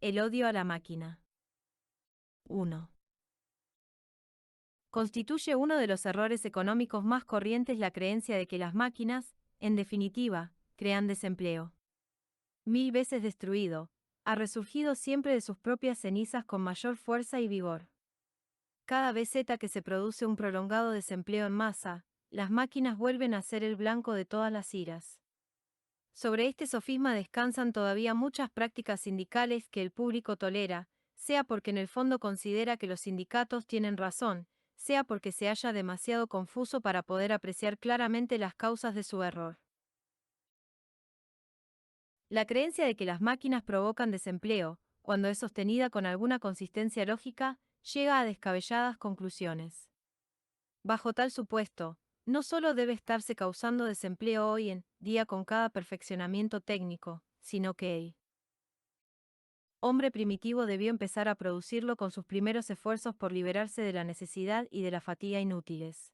El odio a la máquina. 1. Constituye uno de los errores económicos más corrientes la creencia de que las máquinas, en definitiva, crean desempleo. 1000 veces destruido, ha resurgido siempre de sus propias cenizas con mayor fuerza y vigor. Cada vez que se produce un prolongado desempleo en masa, las máquinas vuelven a ser el blanco de todas las iras. Sobre este sofisma descansan todavía muchas prácticas sindicales que el público tolera, sea porque en el fondo considera que los sindicatos tienen razón, sea porque se halla demasiado confuso para poder apreciar claramente las causas de su error. La creencia de que las máquinas provocan desempleo, cuando es sostenida con alguna consistencia lógica, llega a descabelladas conclusiones. Bajo tal supuesto, no solo debe estarse causando desempleo hoy en día con cada perfeccionamiento técnico, sino que el hombre primitivo debió empezar a producirlo con sus primeros esfuerzos por liberarse de la necesidad y de la fatiga inútiles.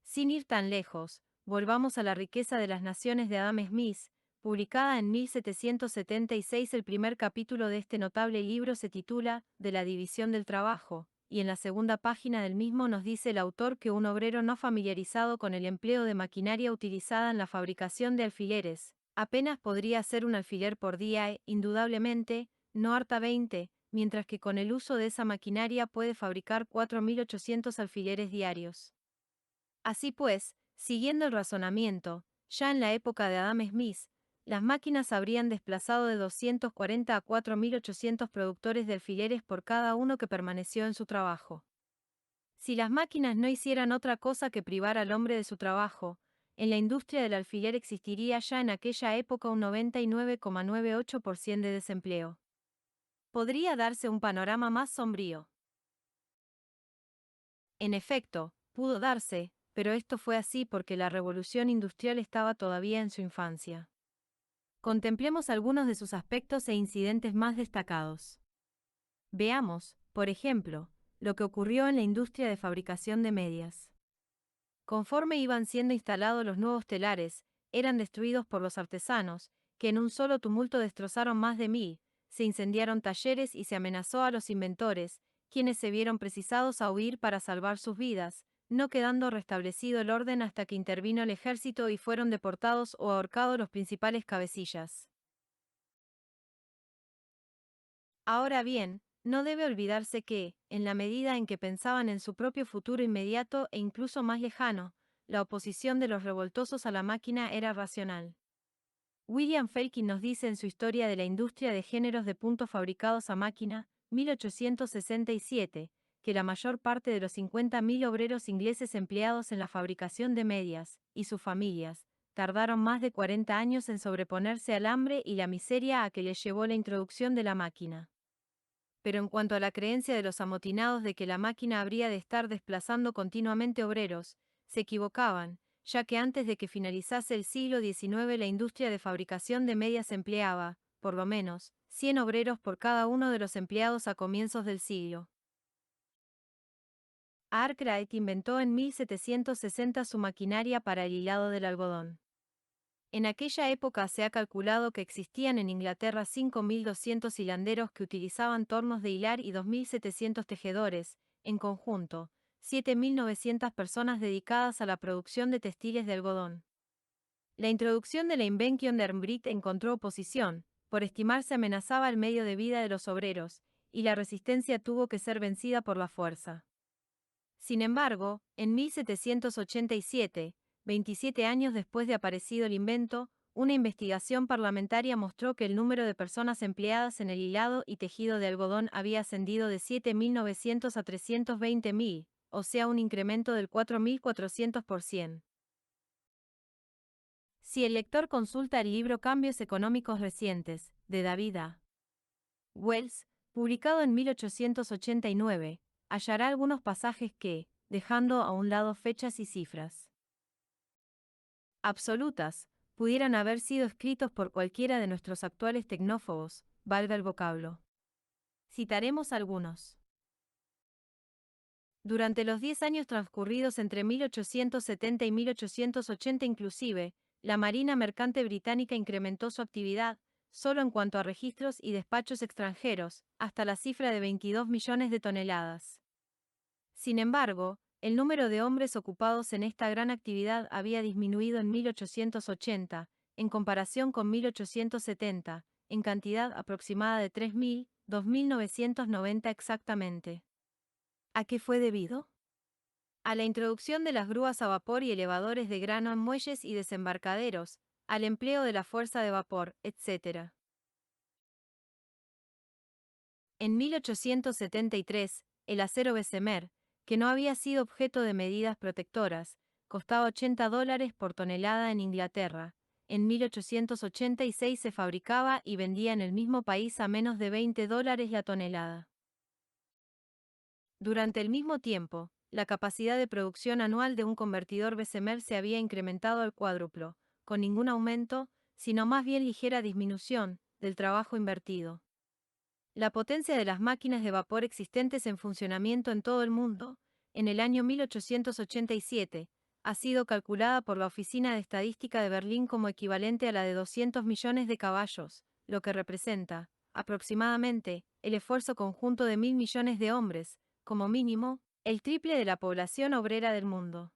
Sin ir tan lejos, volvamos a La riqueza de las naciones de Adam Smith, publicada en 1776. El primer capítulo de este notable libro se titula De la división del trabajo, y en la segunda página del mismo nos dice el autor que un obrero no familiarizado con el empleo de maquinaria utilizada en la fabricación de alfileres, apenas podría hacer un alfiler por día e, indudablemente, no harta 20, mientras que con el uso de esa maquinaria puede fabricar 4800 alfileres diarios. Así pues, siguiendo el razonamiento, ya en la época de Adam Smith, las máquinas habrían desplazado de 240 a 4800 productores de alfileres por cada uno que permaneció en su trabajo. Si las máquinas no hicieran otra cosa que privar al hombre de su trabajo, en la industria del alfiler existiría ya en aquella época un 99,98% de desempleo. Podría darse un panorama más sombrío. En efecto, pudo darse, pero esto fue así porque la revolución industrial estaba todavía en su infancia. Contemplemos algunos de sus aspectos e incidentes más destacados. Veamos, por ejemplo, lo que ocurrió en la industria de fabricación de medias. Conforme iban siendo instalados los nuevos telares, eran destruidos por los artesanos, que en un solo tumulto destrozaron más de 1000, se incendiaron talleres y se amenazó a los inventores, quienes se vieron precisados a huir para salvar sus vidas, no quedando restablecido el orden hasta que intervino el ejército y fueron deportados o ahorcados los principales cabecillas. Ahora bien, no debe olvidarse que, en la medida en que pensaban en su propio futuro inmediato e incluso más lejano, la oposición de los revoltosos a la máquina era racional. William Felkin nos dice en su Historia de la industria de géneros de puntos fabricados a máquina, 1867, que la mayor parte de los 50.000 obreros ingleses empleados en la fabricación de medias, y sus familias, tardaron más de 40 años en sobreponerse al hambre y la miseria a que les llevó la introducción de la máquina. Pero en cuanto a la creencia de los amotinados de que la máquina habría de estar desplazando continuamente obreros, se equivocaban, ya que antes de que finalizase el siglo XIX la industria de fabricación de medias empleaba, por lo menos, 100 obreros por cada uno de los empleados a comienzos del siglo. Arkwright inventó en 1760 su maquinaria para el hilado del algodón. En aquella época se ha calculado que existían en Inglaterra 5.200 hilanderos que utilizaban tornos de hilar y 2.700 tejedores, en conjunto, 7.900 personas dedicadas a la producción de textiles de algodón. La introducción de la invención de Arkwright encontró oposición, por estimarse amenazaba el medio de vida de los obreros, y la resistencia tuvo que ser vencida por la fuerza. Sin embargo, en 1787, 27 años después de aparecido el invento, una investigación parlamentaria mostró que el número de personas empleadas en el hilado y tejido de algodón había ascendido de 7.900 a 320.000, o sea un incremento del 4.400%. Si el lector consulta el libro Cambios económicos recientes, de David A. Wells, publicado en 1889, hallará algunos pasajes que, dejando a un lado fechas y cifras absolutas, pudieran haber sido escritos por cualquiera de nuestros actuales tecnófobos, valga el vocablo. Citaremos algunos. Durante los 10 años transcurridos entre 1870 y 1880 inclusive, la Marina Mercante Británica incrementó su actividad, solo en cuanto a registros y despachos extranjeros, hasta la cifra de 22 millones de toneladas. Sin embargo, el número de hombres ocupados en esta gran actividad había disminuido en 1880, en comparación con 1870, en cantidad aproximada de 3.000, 2.990 exactamente. ¿A qué fue debido? A la introducción de las grúas a vapor y elevadores de grano en muelles y desembarcaderos, al empleo de la fuerza de vapor, etc. En 1873, el acero Bessemer, que no había sido objeto de medidas protectoras, costaba $80 por tonelada en Inglaterra. En 1886 se fabricaba y vendía en el mismo país a menos de $20 la tonelada. Durante el mismo tiempo, la capacidad de producción anual de un convertidor Bessemer se había incrementado al cuádruplo, con ningún aumento, sino más bien ligera disminución, del trabajo invertido. La potencia de las máquinas de vapor existentes en funcionamiento en todo el mundo, en el año 1887, ha sido calculada por la Oficina de Estadística de Berlín como equivalente a la de 200 millones de caballos, lo que representa, aproximadamente, el esfuerzo conjunto de 1.000 millones de hombres, como mínimo, el triple de la población obrera del mundo.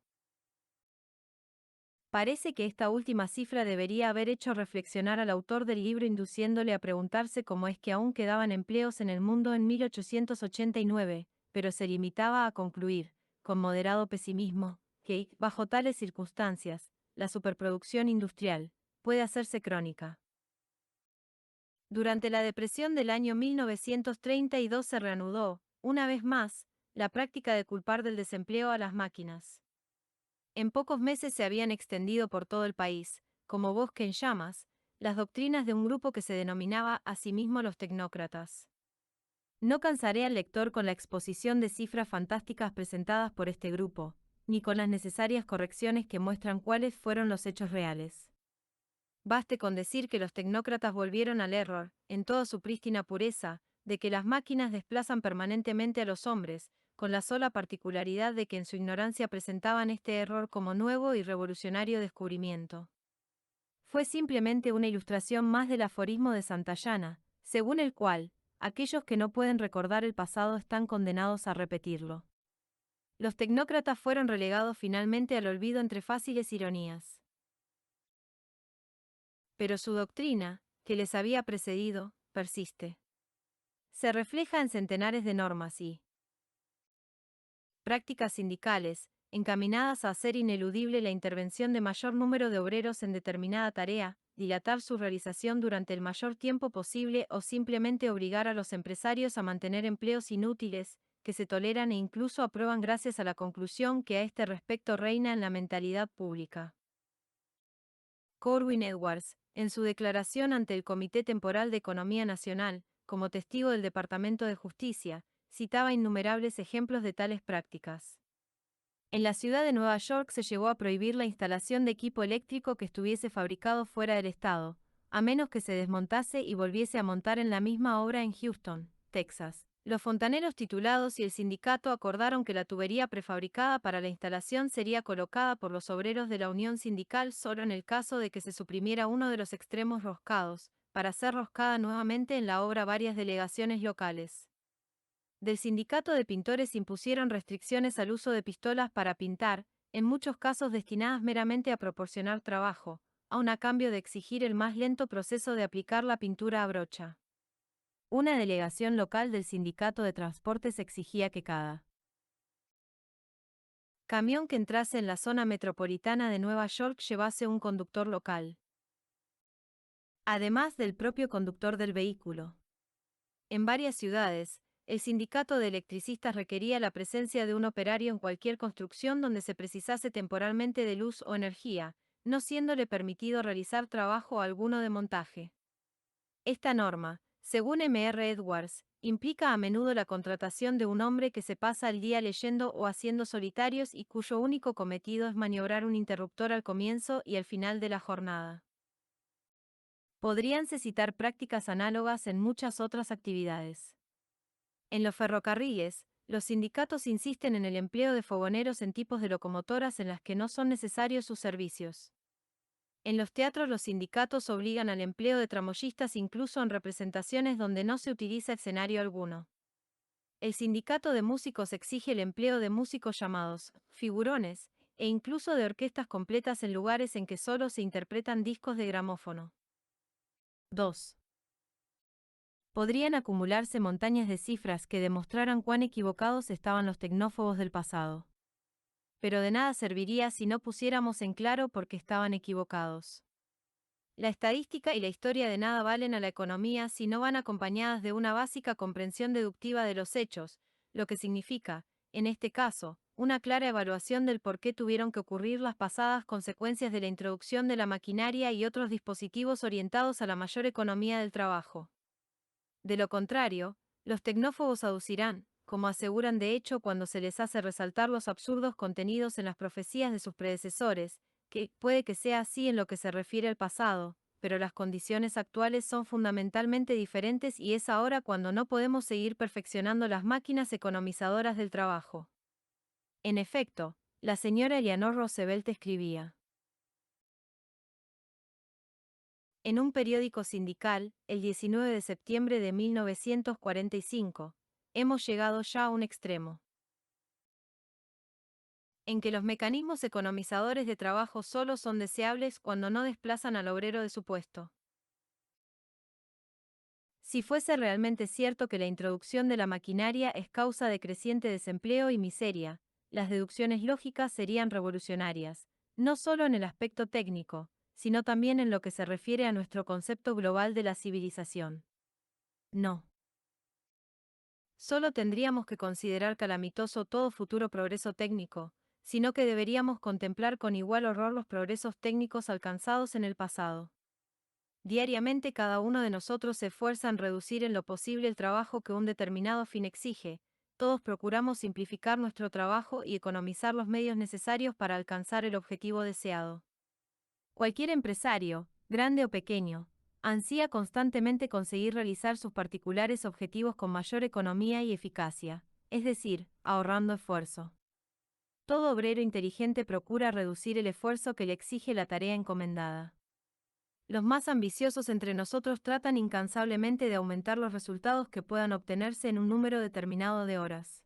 Parece que esta última cifra debería haber hecho reflexionar al autor del libro, induciéndole a preguntarse cómo es que aún quedaban empleos en el mundo en 1889, pero se limitaba a concluir, con moderado pesimismo, que, bajo tales circunstancias, la superproducción industrial puede hacerse crónica. Durante la depresión del año 1932 se reanudó, una vez más, la práctica de culpar del desempleo a las máquinas. En pocos meses se habían extendido por todo el país, como bosque en llamas, las doctrinas de un grupo que se denominaba a sí mismo los tecnócratas. No cansaré al lector con la exposición de cifras fantásticas presentadas por este grupo, ni con las necesarias correcciones que muestran cuáles fueron los hechos reales. Baste con decir que los tecnócratas volvieron al error, en toda su prístina pureza, de que las máquinas desplazan permanentemente a los hombres, con la sola particularidad de que en su ignorancia presentaban este error como nuevo y revolucionario descubrimiento. Fue simplemente una ilustración más del aforismo de Santayana, según el cual, aquellos que no pueden recordar el pasado están condenados a repetirlo. Los tecnócratas fueron relegados finalmente al olvido entre fáciles ironías. Pero su doctrina, que les había precedido, persiste. Se refleja en centenares de normas y prácticas sindicales, encaminadas a hacer ineludible la intervención de mayor número de obreros en determinada tarea, dilatar su realización durante el mayor tiempo posible o simplemente obligar a los empresarios a mantener empleos inútiles, que se toleran e incluso aprueban gracias a la conclusión que a este respecto reina en la mentalidad pública. Corwin Edwards, en su declaración ante el Comité Temporal de Economía Nacional, como testigo del Departamento de Justicia, citaba innumerables ejemplos de tales prácticas. En la ciudad de Nueva York se llegó a prohibir la instalación de equipo eléctrico que estuviese fabricado fuera del estado, a menos que se desmontase y volviese a montar en la misma obra en Houston, Texas. Los fontaneros titulados y el sindicato acordaron que la tubería prefabricada para la instalación sería colocada por los obreros de la unión sindical solo en el caso de que se suprimiera uno de los extremos roscados, para ser roscada nuevamente en la obra varias delegaciones locales. Del sindicato de pintores impusieron restricciones al uso de pistolas para pintar, en muchos casos destinadas meramente a proporcionar trabajo, aun a cambio de exigir el más lento proceso de aplicar la pintura a brocha. Una delegación local del sindicato de transportes exigía que cada camión que entrase en la zona metropolitana de Nueva York llevase un conductor local, además del propio conductor del vehículo. En varias ciudades, el sindicato de electricistas requería la presencia de un operario en cualquier construcción donde se precisase temporalmente de luz o energía, no siéndole permitido realizar trabajo alguno de montaje. Esta norma, según M.R. Edwards, implica a menudo la contratación de un hombre que se pasa el día leyendo o haciendo solitarios y cuyo único cometido es maniobrar un interruptor al comienzo y al final de la jornada. Podríanse citar prácticas análogas en muchas otras actividades. En los ferrocarriles, los sindicatos insisten en el empleo de fogoneros en tipos de locomotoras en las que no son necesarios sus servicios. En los teatros los sindicatos obligan al empleo de tramoyistas incluso en representaciones donde no se utiliza escenario alguno. El sindicato de músicos exige el empleo de músicos llamados figurones, e incluso de orquestas completas en lugares en que solo se interpretan discos de gramófono. 2. Podrían acumularse montañas de cifras que demostraran cuán equivocados estaban los tecnófobos del pasado. Pero de nada serviría si no pusiéramos en claro por qué estaban equivocados. La estadística y la historia de nada valen a la economía si no van acompañadas de una básica comprensión deductiva de los hechos, lo que significa, en este caso, una clara evaluación del por qué tuvieron que ocurrir las pasadas consecuencias de la introducción de la maquinaria y otros dispositivos orientados a la mayor economía del trabajo. De lo contrario, los tecnófobos aducirán, como aseguran de hecho cuando se les hace resaltar los absurdos contenidos en las profecías de sus predecesores, que puede que sea así en lo que se refiere al pasado, pero las condiciones actuales son fundamentalmente diferentes y es ahora cuando no podemos seguir perfeccionando las máquinas economizadoras del trabajo. En efecto, la señora Eleanor Roosevelt escribía en un periódico sindical, el 19 de septiembre de 1945, hemos llegado ya a un extremo en que los mecanismos economizadores de trabajo solo son deseables cuando no desplazan al obrero de su puesto. Si fuese realmente cierto que la introducción de la maquinaria es causa de creciente desempleo y miseria, las deducciones lógicas serían revolucionarias, no solo en el aspecto técnico, sino también en lo que se refiere a nuestro concepto global de la civilización. No. Solo tendríamos que considerar calamitoso todo futuro progreso técnico, sino que deberíamos contemplar con igual horror los progresos técnicos alcanzados en el pasado. Diariamente cada uno de nosotros se esfuerza en reducir en lo posible el trabajo que un determinado fin exige, todos procuramos simplificar nuestro trabajo y economizar los medios necesarios para alcanzar el objetivo deseado. Cualquier empresario, grande o pequeño, ansía constantemente conseguir realizar sus particulares objetivos con mayor economía y eficacia, es decir, ahorrando esfuerzo. Todo obrero inteligente procura reducir el esfuerzo que le exige la tarea encomendada. Los más ambiciosos entre nosotros tratan incansablemente de aumentar los resultados que puedan obtenerse en un número determinado de horas.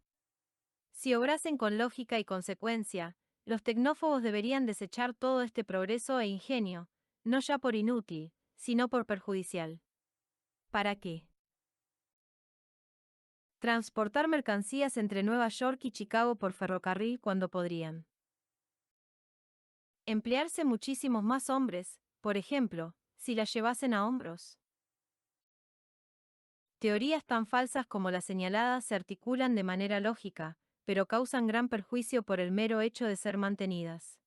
Si obrasen con lógica y consecuencia, los tecnófobos deberían desechar todo este progreso e ingenio, no ya por inútil, sino por perjudicial. ¿Para qué? Transportar mercancías entre Nueva York y Chicago por ferrocarril cuando podrían emplearse muchísimos más hombres, por ejemplo, si las llevasen a hombros. Teorías tan falsas como las señaladas se articulan de manera lógica, pero causan gran perjuicio por el mero hecho de ser mantenidas.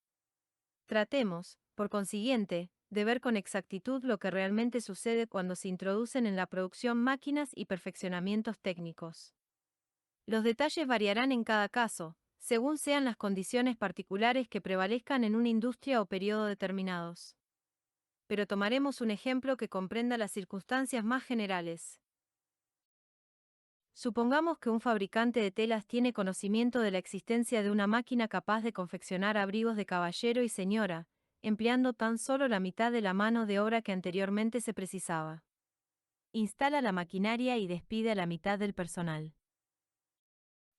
Tratemos, por consiguiente, de ver con exactitud lo que realmente sucede cuando se introducen en la producción máquinas y perfeccionamientos técnicos. Los detalles variarán en cada caso, según sean las condiciones particulares que prevalezcan en una industria o periodo determinados. Pero tomaremos un ejemplo que comprenda las circunstancias más generales. Supongamos que un fabricante de telas tiene conocimiento de la existencia de una máquina capaz de confeccionar abrigos de caballero y señora, empleando tan solo la mitad de la mano de obra que anteriormente se precisaba. Instala la maquinaria y despide a la mitad del personal.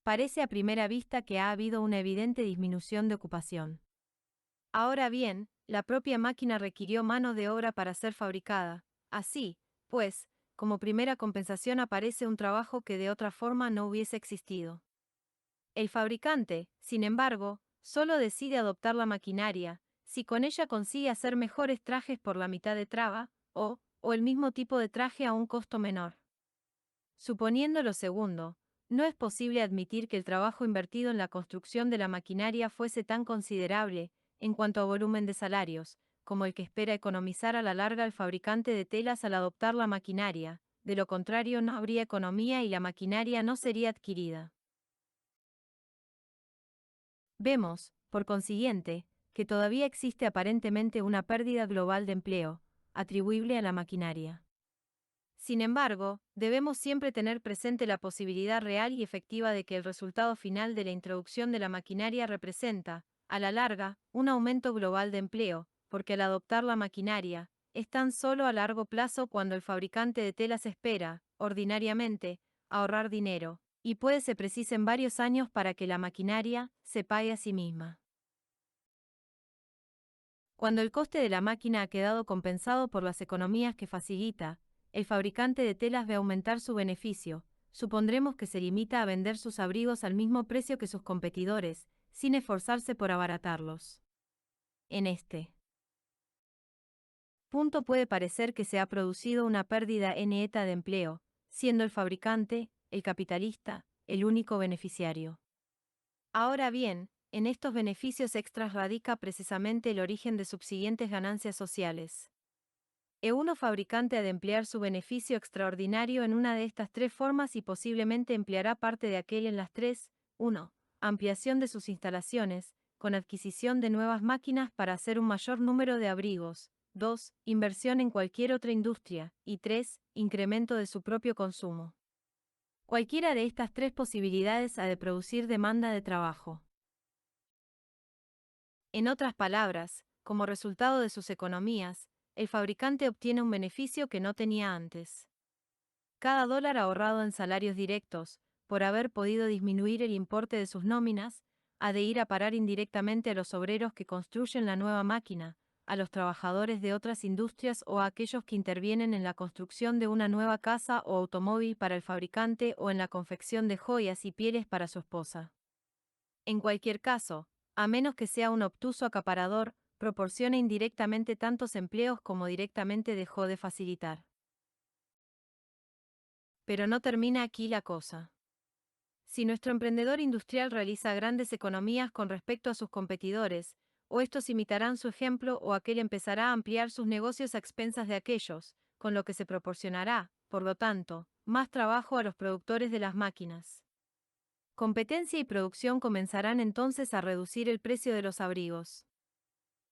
Parece a primera vista que ha habido una evidente disminución de ocupación. Ahora bien, la propia máquina requirió mano de obra para ser fabricada. Así, pues, como primera compensación aparece un trabajo que de otra forma no hubiese existido. El fabricante, sin embargo, solo decide adoptar la maquinaria, si con ella consigue hacer mejores trajes por la mitad de traba, o el mismo tipo de traje a un costo menor. Suponiendo lo segundo, no es posible admitir que el trabajo invertido en la construcción de la maquinaria fuese tan considerable, en cuanto a volumen de salarios, como el que espera economizar a la larga el fabricante de telas al adoptar la maquinaria, de lo contrario no habría economía y la maquinaria no sería adquirida. Vemos, por consiguiente, que todavía existe aparentemente una pérdida global de empleo, atribuible a la maquinaria. Sin embargo, debemos siempre tener presente la posibilidad real y efectiva de que el resultado final de la introducción de la maquinaria representa, a la larga, un aumento global de empleo, porque al adoptar la maquinaria, es tan solo a largo plazo cuando el fabricante de telas espera, ordinariamente, ahorrar dinero, y puede se precisen varios años para que la maquinaria se pague a sí misma. Cuando el coste de la máquina ha quedado compensado por las economías que facilita, el fabricante de telas ve aumentar su beneficio. Supondremos que se limita a vender sus abrigos al mismo precio que sus competidores, sin esforzarse por abaratarlos. En este punto puede parecer que se ha producido una pérdida neta de empleo, siendo el fabricante, el capitalista, el único beneficiario. Ahora bien, en estos beneficios extras radica precisamente el origen de subsiguientes ganancias sociales. Uno fabricante ha de emplear su beneficio extraordinario en una de estas tres formas y posiblemente empleará parte de aquel en las tres. 1. Ampliación de sus instalaciones, con adquisición de nuevas máquinas para hacer un mayor número de abrigos. 2. Inversión en cualquier otra industria. Y 3. Incremento de su propio consumo. Cualquiera de estas tres posibilidades ha de producir demanda de trabajo. En otras palabras, como resultado de sus economías, el fabricante obtiene un beneficio que no tenía antes. Cada dólar ahorrado en salarios directos, por haber podido disminuir el importe de sus nóminas, ha de ir a parar indirectamente a los obreros que construyen la nueva máquina, a los trabajadores de otras industrias o a aquellos que intervienen en la construcción de una nueva casa o automóvil para el fabricante o en la confección de joyas y pieles para su esposa. En cualquier caso, a menos que sea un obtuso acaparador, proporciona indirectamente tantos empleos como directamente dejó de facilitar. Pero no termina aquí la cosa. Si nuestro emprendedor industrial realiza grandes economías con respecto a sus competidores, o estos imitarán su ejemplo o aquel empezará a ampliar sus negocios a expensas de aquellos, con lo que se proporcionará, por lo tanto, más trabajo a los productores de las máquinas. Competencia y producción comenzarán entonces a reducir el precio de los abrigos.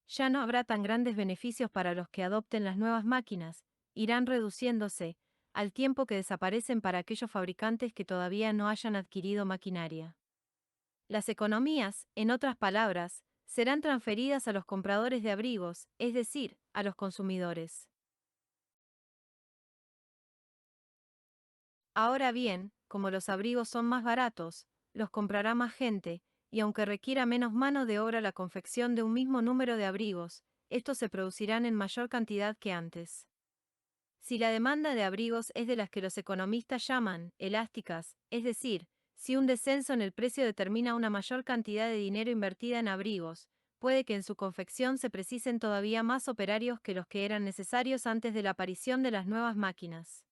Ya no habrá tan grandes beneficios para los que adopten las nuevas máquinas, irán reduciéndose, al tiempo que desaparecen para aquellos fabricantes que todavía no hayan adquirido maquinaria. Las economías, en otras palabras, serán transferidas a los compradores de abrigos, es decir, a los consumidores. Ahora bien, como los abrigos son más baratos, los comprará más gente, y aunque requiera menos mano de obra la confección de un mismo número de abrigos, estos se producirán en mayor cantidad que antes. Si la demanda de abrigos es de las que los economistas llaman elásticas, es decir, si un descenso en el precio determina una mayor cantidad de dinero invertida en abrigos, puede que en su confección se precisen todavía más operarios que los que eran necesarios antes de la aparición de las nuevas máquinas.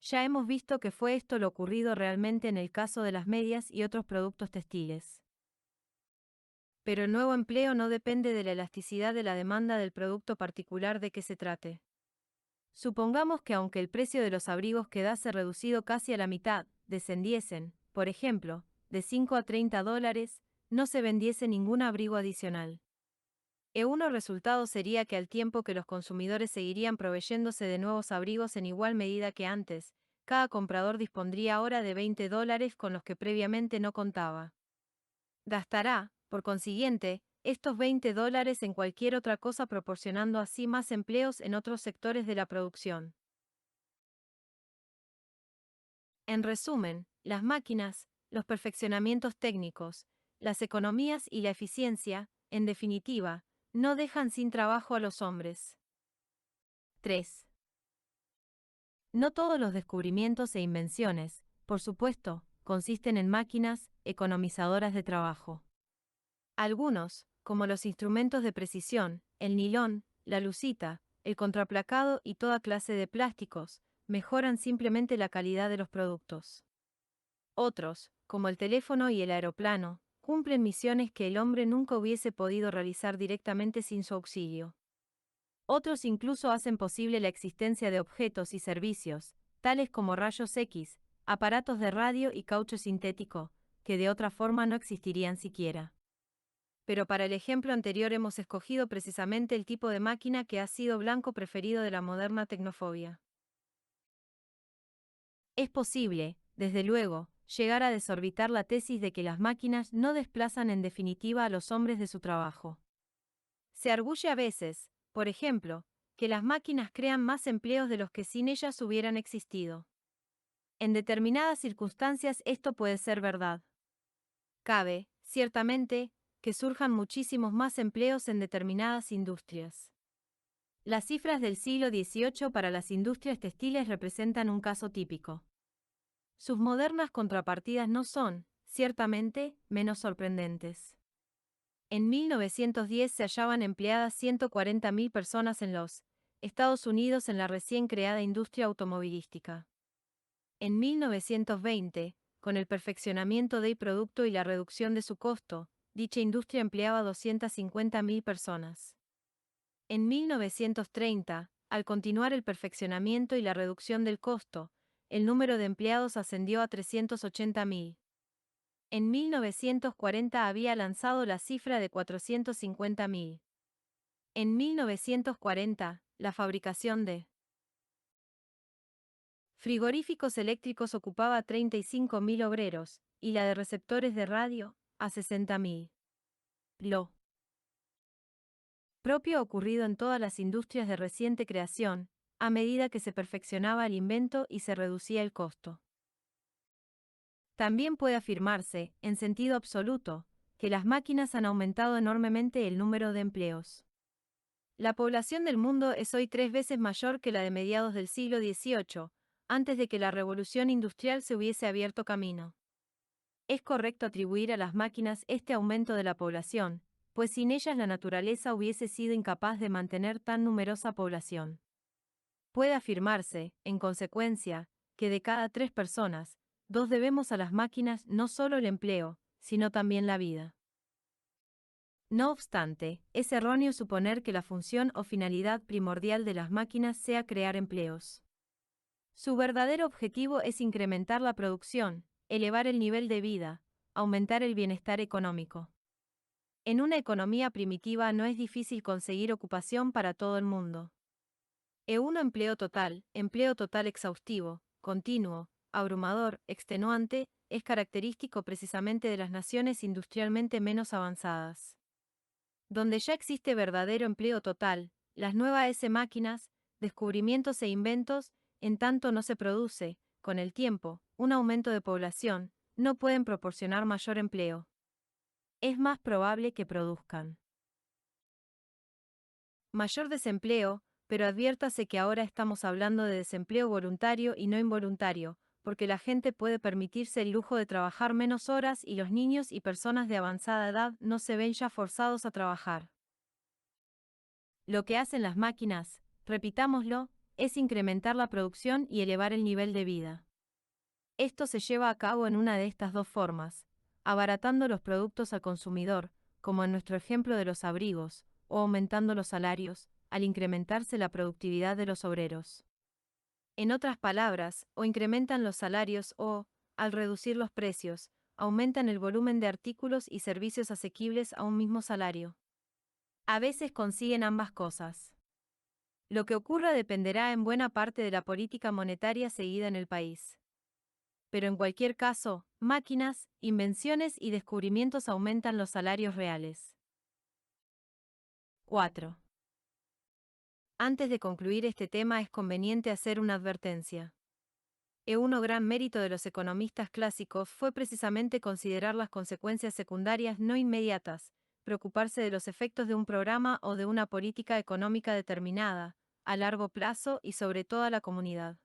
Ya hemos visto que fue esto lo ocurrido realmente en el caso de las medias y otros productos textiles. Pero el nuevo empleo no depende de la elasticidad de la demanda del producto particular de que se trate. Supongamos que aunque el precio de los abrigos quedase reducido casi a la mitad, descendiesen, por ejemplo, de 5 a 30 dólares, no se vendiese ningún abrigo adicional. Uno resultado sería que al tiempo que los consumidores seguirían proveyéndose de nuevos abrigos en igual medida que antes, cada comprador dispondría ahora de 20 dólares con los que previamente no contaba. Gastará, por consiguiente, estos 20 dólares en cualquier otra cosa proporcionando así más empleos en otros sectores de la producción. En resumen, las máquinas, los perfeccionamientos técnicos, las economías y la eficiencia, en definitiva, no dejan sin trabajo a los hombres. 3. No todos los descubrimientos e invenciones, por supuesto, consisten en máquinas economizadoras de trabajo. Algunos, como los instrumentos de precisión, el nilón, la lucita, el contraplacado y toda clase de plásticos, mejoran simplemente la calidad de los productos. Otros, como el teléfono y el aeroplano, cumplen misiones que el hombre nunca hubiese podido realizar directamente sin su auxilio. Otros incluso hacen posible la existencia de objetos y servicios, tales como rayos X, aparatos de radio y caucho sintético, que de otra forma no existirían siquiera. Pero para el ejemplo anterior hemos escogido precisamente el tipo de máquina que ha sido blanco preferido de la moderna tecnofobia. Es posible, desde luego, llegar a desorbitar la tesis de que las máquinas no desplazan en definitiva a los hombres de su trabajo. Se arguye a veces, por ejemplo, que las máquinas crean más empleos de los que sin ellas hubieran existido. En determinadas circunstancias esto puede ser verdad. Cabe, ciertamente, que surjan muchísimos más empleos en determinadas industrias. Las cifras del siglo XVIII para las industrias textiles representan un caso típico. Sus modernas contrapartidas no son, ciertamente, menos sorprendentes. En 1910 se hallaban empleadas 140.000 personas en los Estados Unidos en la recién creada industria automovilística. En 1920, con el perfeccionamiento del producto y la reducción de su costo, dicha industria empleaba 250.000 personas. En 1930, al continuar el perfeccionamiento y la reducción del costo, el número de empleados ascendió a 380.000. En 1940 había lanzado la cifra de 450.000. En 1940, la fabricación de frigoríficos eléctricos ocupaba a 35.000 obreros, y la de receptores de radio, a 60.000. Lo propio ocurrido en todas las industrias de reciente creación, a medida que se perfeccionaba el invento y se reducía el costo. También puede afirmarse, en sentido absoluto, que las máquinas han aumentado enormemente el número de empleos. La población del mundo es hoy 3 veces mayor que la de mediados del siglo XVIII, antes de que la revolución industrial se hubiese abierto camino. Es correcto atribuir a las máquinas este aumento de la población, pues sin ellas la naturaleza hubiese sido incapaz de mantener tan numerosa población. Puede afirmarse, en consecuencia, que de cada 3 personas, 2 debemos a las máquinas no solo el empleo, sino también la vida. No obstante, es erróneo suponer que la función o finalidad primordial de las máquinas sea crear empleos. Su verdadero objetivo es incrementar la producción, elevar el nivel de vida, aumentar el bienestar económico. En una economía primitiva no es difícil conseguir ocupación para todo el mundo. E1 empleo total exhaustivo, continuo, abrumador, extenuante, es característico precisamente de las naciones industrialmente menos avanzadas. Donde ya existe verdadero empleo total, las nuevas máquinas, descubrimientos e inventos, en tanto no se produce, con el tiempo, un aumento de población, no pueden proporcionar mayor empleo. Es más probable que produzcan mayor desempleo, pero adviértase que ahora estamos hablando de desempleo voluntario y no involuntario, porque la gente puede permitirse el lujo de trabajar menos horas y los niños y personas de avanzada edad no se ven ya forzados a trabajar. Lo que hacen las máquinas, repitámoslo, es incrementar la producción y elevar el nivel de vida. Esto se lleva a cabo en una de estas dos formas, abaratando los productos al consumidor, como en nuestro ejemplo de los abrigos, o aumentando los salarios, al incrementarse la productividad de los obreros. En otras palabras, o incrementan los salarios o, al reducir los precios, aumentan el volumen de artículos y servicios asequibles a un mismo salario. A veces consiguen ambas cosas. Lo que ocurra dependerá en buena parte de la política monetaria seguida en el país. Pero en cualquier caso, máquinas, invenciones y descubrimientos aumentan los salarios reales. 4. Antes de concluir este tema es conveniente hacer una advertencia. Un gran mérito de los economistas clásicos fue precisamente considerar las consecuencias secundarias no inmediatas, preocuparse de los efectos de un programa o de una política económica determinada, a largo plazo y sobre toda la comunidad.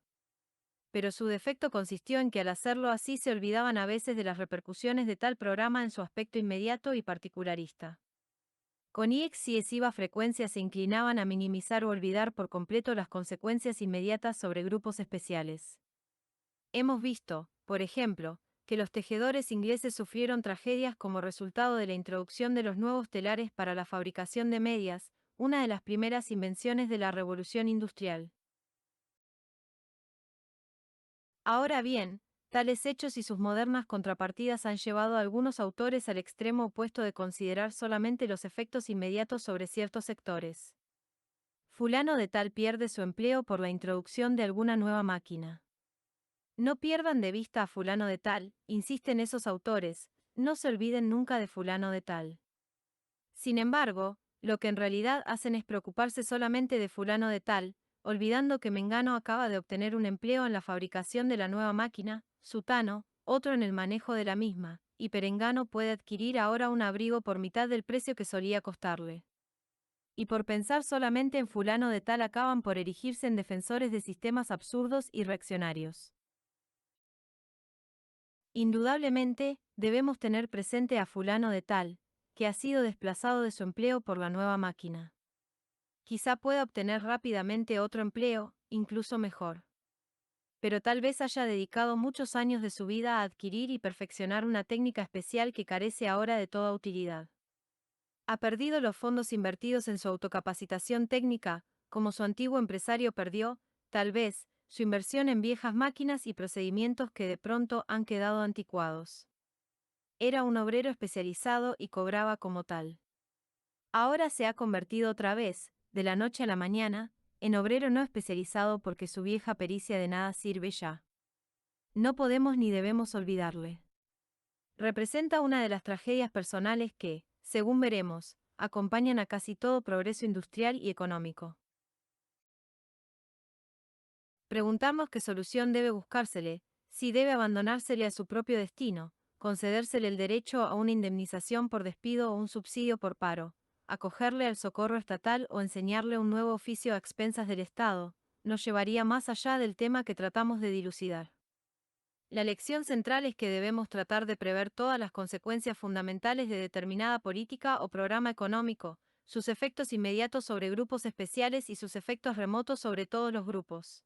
Pero su defecto consistió en que al hacerlo así se olvidaban a veces de las repercusiones de tal programa en su aspecto inmediato y particularista. Con excesiva frecuencia se inclinaban a minimizar o olvidar por completo las consecuencias inmediatas sobre grupos especiales. Hemos visto, por ejemplo, que los tejedores ingleses sufrieron tragedias como resultado de la introducción de los nuevos telares para la fabricación de medias, una de las primeras invenciones de la Revolución Industrial. Ahora bien, tales hechos y sus modernas contrapartidas han llevado a algunos autores al extremo opuesto de considerar solamente los efectos inmediatos sobre ciertos sectores. Fulano de tal pierde su empleo por la introducción de alguna nueva máquina. No pierdan de vista a fulano de tal, insisten esos autores, no se olviden nunca de fulano de tal. Sin embargo, Lo que en realidad hacen es preocuparse solamente de fulano de tal, olvidando que Mengano acaba de obtener un empleo en la fabricación de la nueva máquina, Sutano, otro en el manejo de la misma, y Perengano puede adquirir ahora un abrigo por mitad del precio que solía costarle. Y por pensar solamente en fulano de tal acaban por erigirse en defensores de sistemas absurdos y reaccionarios. Indudablemente, debemos tener presente a fulano de tal, que ha sido desplazado de su empleo por la nueva máquina. Quizá pueda obtener rápidamente otro empleo, incluso mejor. Pero tal vez haya dedicado muchos años de su vida a adquirir y perfeccionar una técnica especial que carece ahora de toda utilidad. Ha perdido los fondos invertidos en su autocapacitación técnica, como su antiguo empresario perdió, tal vez, su inversión en viejas máquinas y procedimientos que de pronto han quedado anticuados. Era un obrero especializado y cobraba como tal. Ahora se ha convertido otra vez, de la noche a la mañana, en obrero no especializado porque su vieja pericia de nada sirve ya. No podemos ni debemos olvidarle. Representa una de las tragedias personales que, según veremos, acompañan a casi todo progreso industrial y económico. Preguntamos qué solución debe buscársele, si debe abandonársele a su propio destino, concedérsele el derecho a una indemnización por despido o un subsidio por paro, acogerle al socorro estatal o enseñarle un nuevo oficio a expensas del Estado, nos llevaría más allá del tema que tratamos de dilucidar. La lección central es que debemos tratar de prever todas las consecuencias fundamentales de determinada política o programa económico, sus efectos inmediatos sobre grupos especiales y sus efectos remotos sobre todos los grupos.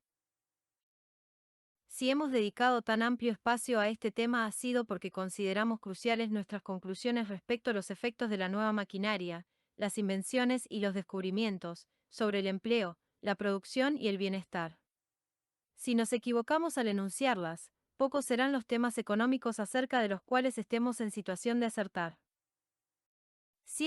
Si hemos dedicado tan amplio espacio a este tema ha sido porque consideramos cruciales nuestras conclusiones respecto a los efectos de la nueva maquinaria, las invenciones y los descubrimientos, sobre el empleo, la producción y el bienestar. Si nos equivocamos al enunciarlas, pocos serán los temas económicos acerca de los cuales estemos en situación de acertar.